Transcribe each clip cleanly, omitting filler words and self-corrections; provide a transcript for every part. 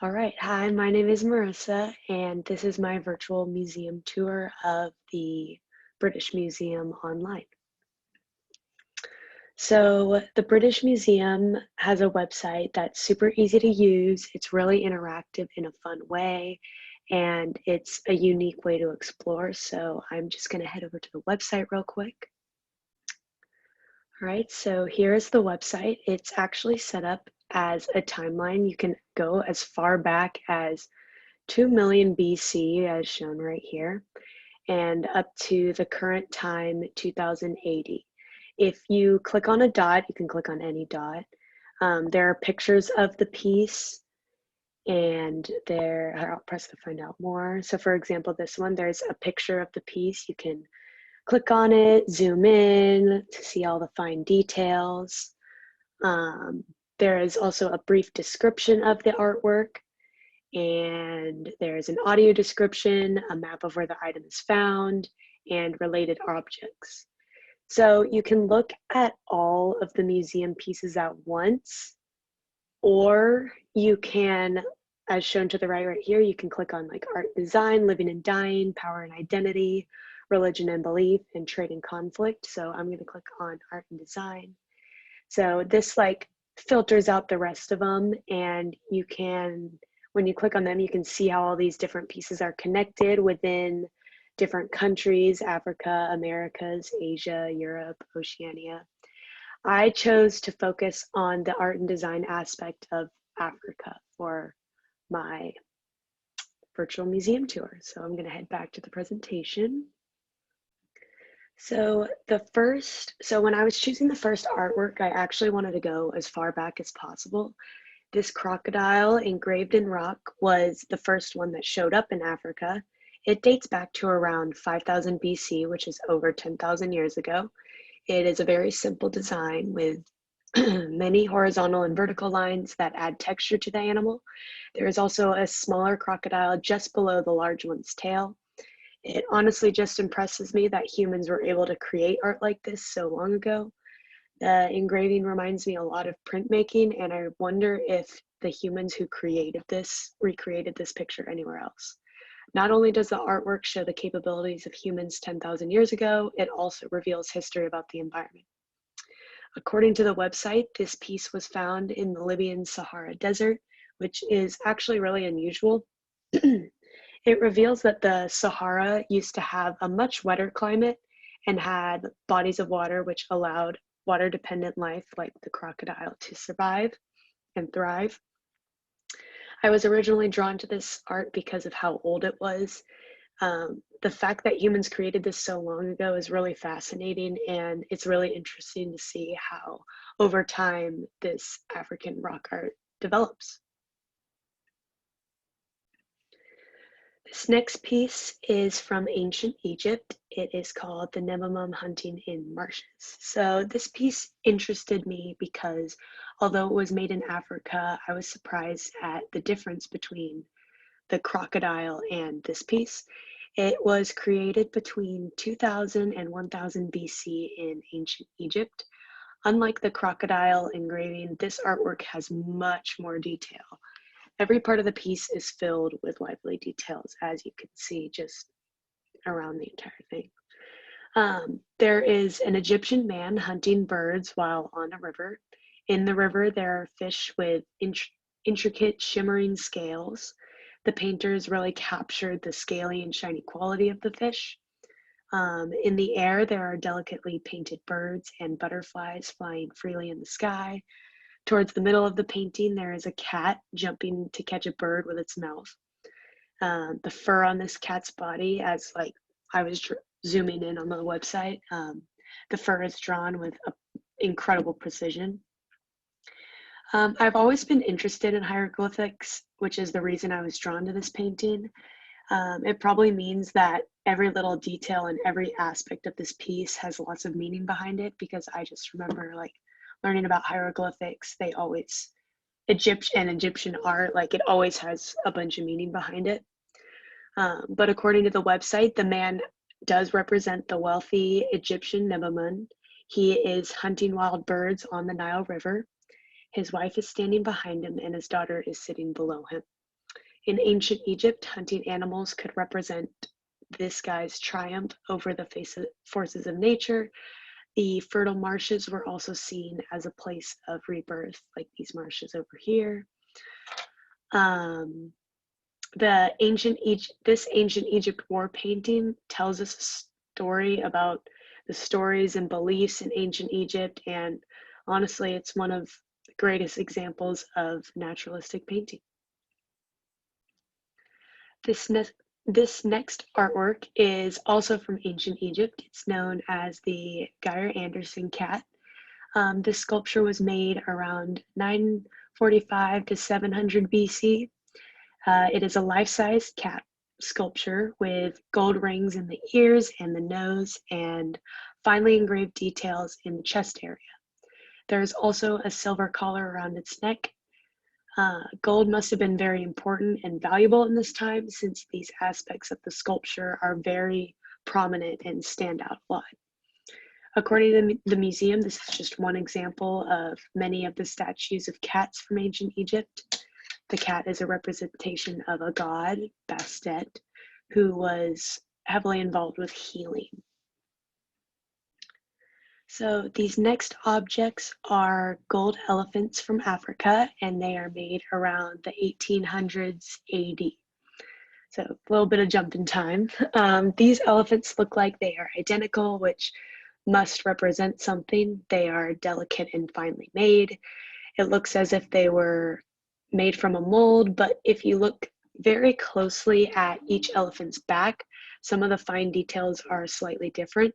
All right. Hi, my name is Marissa, and this is my virtual museum tour of the British Museum online. So, the British Museum has a website that's super easy to use. It's really interactive in a fun way, and it's a unique way to explore. So, I'm just going to head over to the website real quick. All right, so here's the website. It's actually set up as a timeline. You can go as far back as 2 million BC, as shown right here, and up to the current time, 2080. If you click on a dot, you can click on any dot. There are pictures of the piece, and I'll press to find out more. So for example, this one, there's a picture of the piece. You can click on it, zoom in to see all the fine details. There is also a brief description of the artwork, and there's an audio description, a map of where the item is found, and related objects. So you can look at all of the museum pieces at once, or you can, as shown to the right here, you can click on like art and design, living and dying, power and identity, religion and belief, and trade and conflict. So I'm going to click on art and design. So this like filters out the rest of them, and you can, when you click on them, you can see how all these different pieces are connected within different countries: Africa, Americas, Asia, Europe, Oceania. I chose to focus on the art and design aspect of Africa for my virtual museum tour. So I'm going to head back to the presentation. So when I was choosing the first artwork, I actually wanted to go as far back as possible. This crocodile engraved in rock was the first one that showed up in Africa. It dates back to around 5000 BC, which is over 10,000 years ago. It is a very simple design with many horizontal and vertical lines that add texture to the animal. There is also a smaller crocodile just below the large one's tail. It honestly just impresses me that humans were able to create art like this so long ago. The engraving reminds me a lot of printmaking, and I wonder if the humans who created this recreated this picture anywhere else. Not only does the artwork show the capabilities of humans 10,000 years ago, it also reveals history about the environment. According to the website, this piece was found in the Libyan Sahara Desert, which is actually really unusual. It reveals that the Sahara used to have a much wetter climate and had bodies of water which allowed water-dependent life like the crocodile to survive and thrive. I was originally drawn to this art because of how old it was. The fact that humans created this so long ago is really fascinating, and it's really interesting to see how over time this African rock art develops. This next piece is from ancient Egypt. It is called The Nememum Hunting in Marshes. So this piece interested me because although it was made in Africa, I was surprised at the difference between the crocodile and this piece. It was created between 2000 and 1000 BC in ancient Egypt. Unlike the crocodile engraving, this artwork has much more detail. Every part of the piece is filled with lively details, as you can see just around the entire thing. There is an Egyptian man hunting birds while on a river. In the river, there are fish with intricate shimmering scales. The painters really captured the scaly and shiny quality of the fish. In the air, there are delicately painted birds and butterflies flying freely in the sky. Towards the middle of the painting, there is a cat jumping to catch a bird with its mouth. The fur on this cat's body, as like I was zooming in on the website, the fur is drawn with incredible precision. I've always been interested in hieroglyphics, which is the reason I was drawn to this painting. It probably means that every little detail and every aspect of this piece has lots of meaning behind it, because I just remember like learning about hieroglyphics, they always, Egyptian art, like it always has a bunch of meaning behind it. But according to the website, the man does represent the wealthy Egyptian Nememun. He is hunting wild birds on the Nile River. His wife is standing behind him and his daughter is sitting below him. In ancient Egypt, hunting animals could represent this guy's triumph over the forces of nature. The fertile marshes were also seen as a place of rebirth, like these marshes over here. Um, this ancient Egypt war painting tells us a story about the stories and beliefs in ancient Egypt, and honestly, it's one of the greatest examples of naturalistic painting. This, this next artwork is also from ancient Egypt. It's known as the Gyre Anderson Cat. This sculpture was made around 945 to 700 BC. It is a life-size cat sculpture with gold rings in the ears and the nose and finely engraved details in the chest area. There is also a silver collar around its neck. Gold must have been very important and valuable in this time, since these aspects of the sculpture are very prominent and stand out a lot. According to the museum, this is just one example of many of the statues of cats from ancient Egypt. The cat is a representation of a god, Bastet, who was heavily involved with healing. So these next objects are gold elephants from Africa, and they are made around the 1800s AD. So a little bit of jump in time. These elephants look like they are identical, which must represent something. They are delicate and finely made. It looks as if they were made from a mold, but if you look very closely at each elephant's back, some of the fine details are slightly different.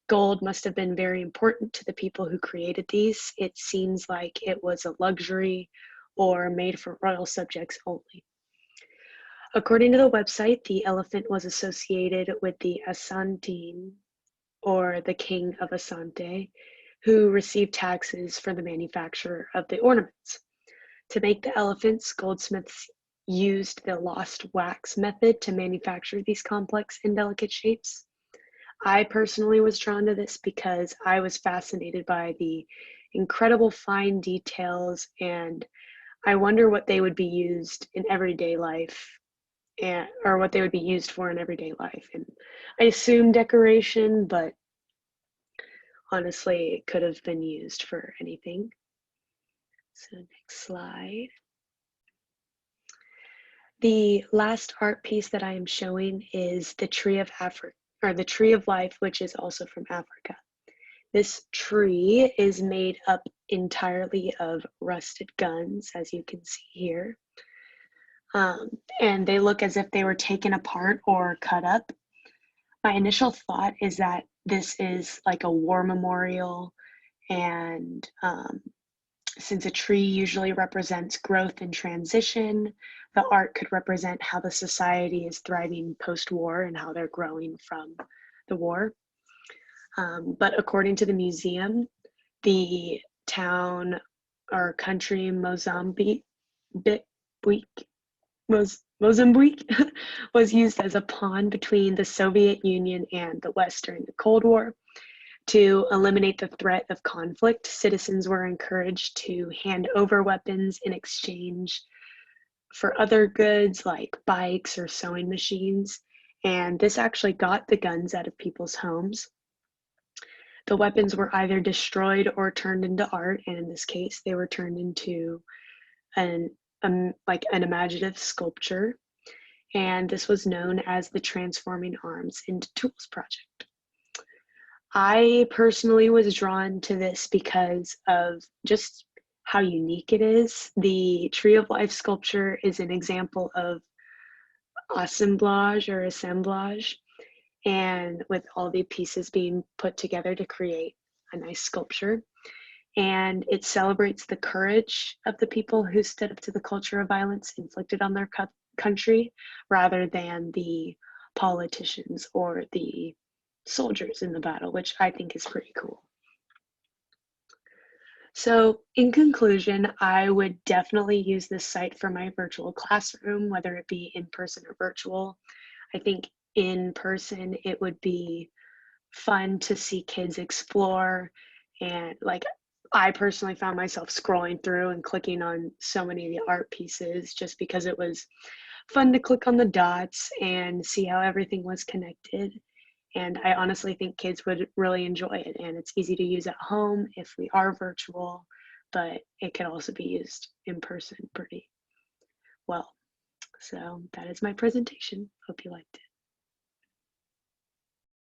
Gold must have been very important to the people who created these. It seems like it was a luxury or made for royal subjects only. According to the website, the elephant was associated with the Asantine, or the king of Asante, who received taxes for the manufacture of the ornaments. To make the elephants, goldsmiths used the lost wax method to manufacture these complex and delicate shapes. I personally was drawn to this because I was fascinated by the incredible fine details, and I wonder what they would be used in everyday life, or what they would be used for in everyday life. And I assume decoration, but honestly, it could have been used for anything. So next slide. The last art piece that I am showing is the Tree of Africa, or the Tree of Life, which is also from Africa. This tree is made up entirely of rusted guns, as you can see here. And they look as if they were taken apart or cut up. My initial thought is that this is like a war memorial, and since a tree usually represents growth and transition, the art could represent how the society is thriving post-war and how they're growing from the war. But according to the museum, the town or country Mozambique was used as a pawn between the Soviet Union and the West during the Cold War. To eliminate the threat of conflict, citizens were encouraged to hand over weapons in exchange for other goods like bikes or sewing machines. And this actually got the guns out of people's homes. The weapons were either destroyed or turned into art, and in this case, they were turned into like an imaginative sculpture. And this was known as the Transforming Arms into Tools project. I personally was drawn to this because of just how unique it is. The Tree of Life sculpture is an example of assemblage, and with all the pieces being put together to create a nice sculpture. And it celebrates the courage of the people who stood up to the culture of violence inflicted on their country, rather than the politicians or the soldiers in the battle, which I think is pretty cool. So in conclusion, I would definitely use this site for my virtual classroom, whether it be in person or virtual. I think in person, it would be fun to see kids explore, and like I personally found myself scrolling through and clicking on so many of the art pieces just because it was fun to click on the dots and see how everything was connected. And I honestly think kids would really enjoy it. And it's easy to use at home if we are virtual, but it can also be used in person pretty well. So that is my presentation. Hope you liked it.